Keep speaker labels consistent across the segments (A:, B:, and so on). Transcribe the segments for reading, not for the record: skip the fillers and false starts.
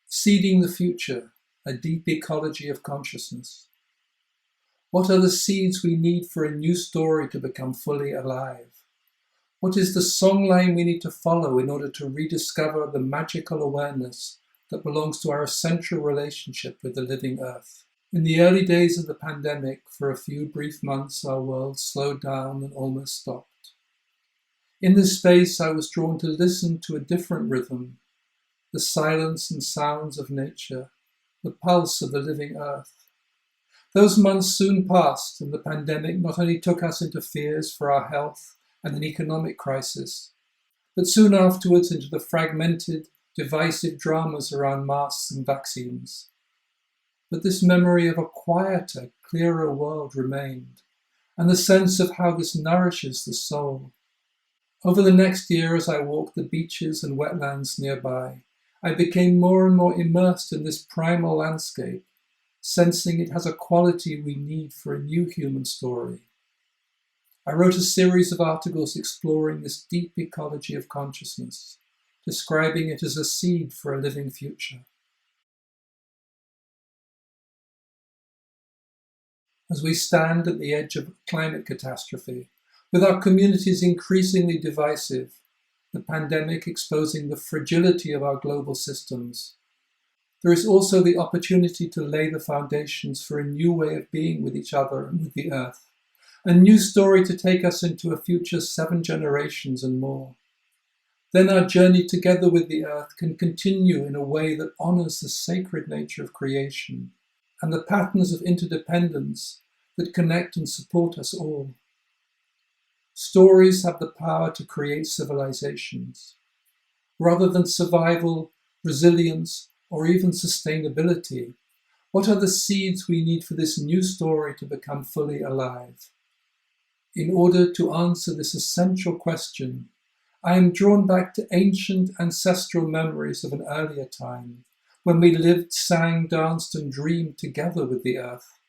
A: Seeding the Future, a Deep Ecology of Consciousness. What are the seeds we need for a new story to become fully alive? What is the songline we need to follow in order to rediscover the magical awareness that belongs to our essential relationship with the living earth? In the early days of the pandemic, for a few brief months, our world slowed down and almost stopped. In this space, I was drawn to listen to a different rhythm, the silence and sounds of nature, the pulse of the living earth. Those months soon passed, and the pandemic not only took us into fears for our health and an economic crisis, but soon afterwards into the fragmented, divisive dramas around masks and vaccines. But this memory of a quieter, clearer world remained, and the sense of how this nourishes the soul. Over the next year, as I walked the beaches and wetlands nearby, I became more and more immersed in this primal landscape, sensing it has a quality we need for a new human story. I wrote a series of articles exploring this deep ecology of consciousness, describing it as a seed for a living future. As we stand at the edge of climate catastrophe, with our communities increasingly divisive, the pandemic exposing the fragility of our global systems, there is also the opportunity to lay the foundations for a new way of being with each other and with the earth, a new story to take us into a future 7 generations and more. Then our journey together with the earth can continue in a way that honors the sacred nature of creation and the patterns of interdependence that connect and support us all. Stories have the power to create civilizations. Rather than survival, resilience, or even sustainability, what are the seeds we need for this new story to become fully alive? In order to answer this essential question, I am drawn back to ancient ancestral memories of an earlier time, when we lived, sang, danced, and dreamed together with the earth.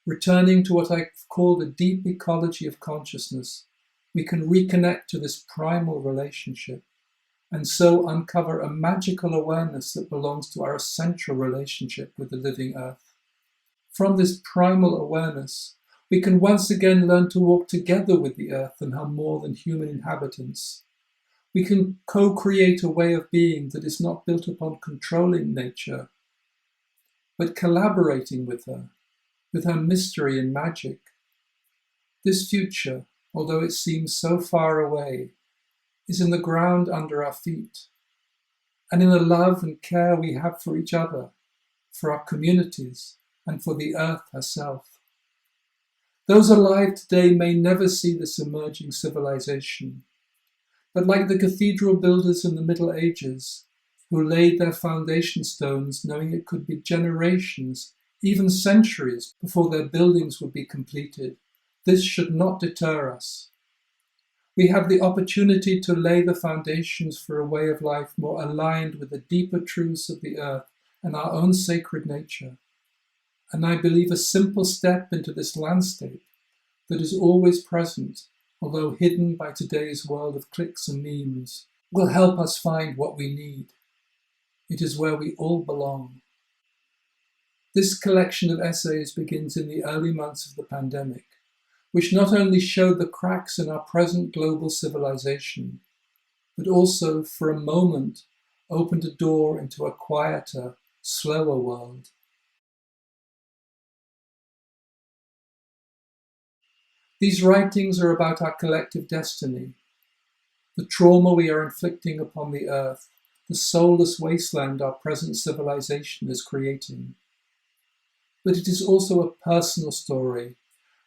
A: Returning to what I call the deep ecology of consciousness, we can reconnect to this primal relationship and so uncover a magical awareness that belongs to our essential relationship with the living earth. From this primal awareness, we can once again learn to walk together with the earth and her more than human inhabitants. We can co-create a way of being that is not built upon controlling nature, but collaborating with her mystery and magic. This future, although it seems so far away, is in the ground under our feet, and in the love and care we have for each other, for our communities, and for the earth herself. Those alive today may never see this emerging civilization, but like the cathedral builders in the Middle Ages, who laid their foundation stones knowing it could be generations, even centuries, before their buildings would be completed, this should not deter us. We have the opportunity to lay the foundations for a way of life more aligned with the deeper truths of the earth and our own sacred nature. And I believe a simple step into this landscape that is always present, although hidden by today's world of clicks and memes, will help us find what we need. It is where we all belong. This collection of essays begins in the early months of the pandemic, which not only showed the cracks in our present global civilization, but also, for a moment, opened a door into a quieter, slower world. These writings are about our collective destiny, the trauma we are inflicting upon the earth, the soulless wasteland our present civilization is creating. But it is also a personal story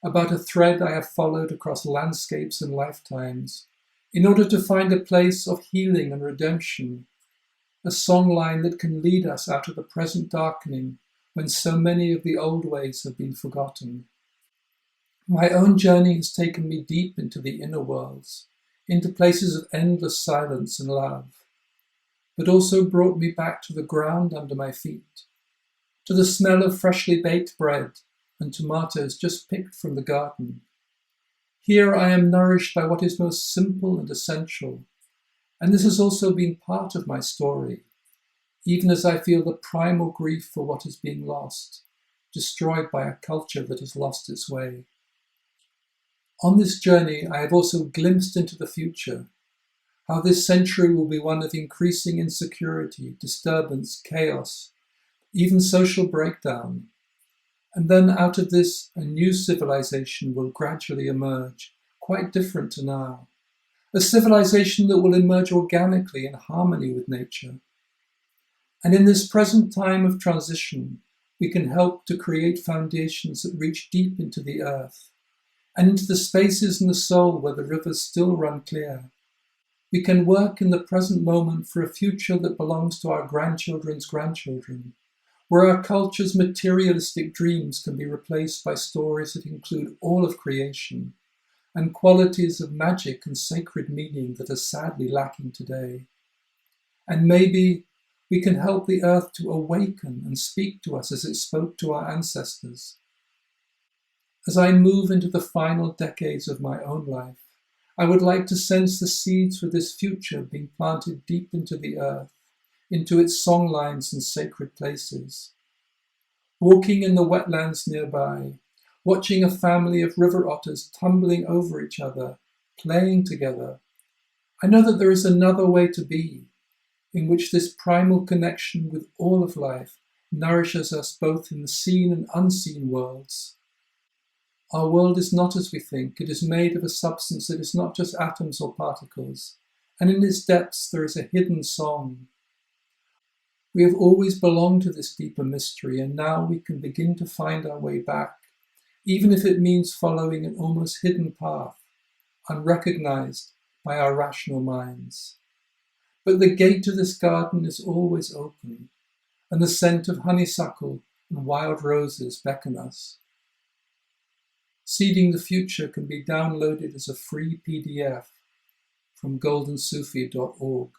A: about a thread I have followed across landscapes and lifetimes in order to find a place of healing and redemption, a songline that can lead us out of the present darkening when so many of the old ways have been forgotten. My own journey has taken me deep into the inner worlds, into places of endless silence and love, but also brought me back to the ground under my feet, to the smell of freshly baked bread and tomatoes just picked from the garden. Here I am nourished by what is most simple and essential, and this has also been part of my story. even as I feel the primal grief for what is being lost, destroyed by a culture that has lost its way. On this journey, I have also glimpsed into the future, how this century will be one of increasing insecurity, disturbance, chaos, even social breakdown. And then out of this, a new civilization will gradually emerge, quite different to now. A civilization that will emerge organically in harmony with nature. And in this present time of transition, we can help to create foundations that reach deep into the earth and into the spaces in the soul where the rivers still run clear. We can work in the present moment for a future that belongs to our grandchildren's grandchildren, where our culture's materialistic dreams can be replaced by stories that include all of creation and qualities of magic and sacred meaning that are sadly lacking today. And maybe we can help the earth to awaken and speak to us as it spoke to our ancestors. As I move into the final decades of my own life, I would like to sense the seeds for this future being planted deep into the earth, into its songlines and sacred places. Walking in the wetlands nearby, watching a family of river otters tumbling over each other, playing together, I know that there is another way to be, in which this primal connection with all of life nourishes us both in the seen and unseen worlds. Our world is not as we think. It is made of a substance that is not just atoms or particles, and in its depths there is a hidden song. We have always belonged to this deeper mystery, and now we can begin to find our way back, even if it means following an almost hidden path, unrecognized by our rational minds. But the gate to this garden is always open, and the scent of honeysuckle and wild roses beckon us. Seeding the Future can be downloaded as a free PDF from goldensufi.org.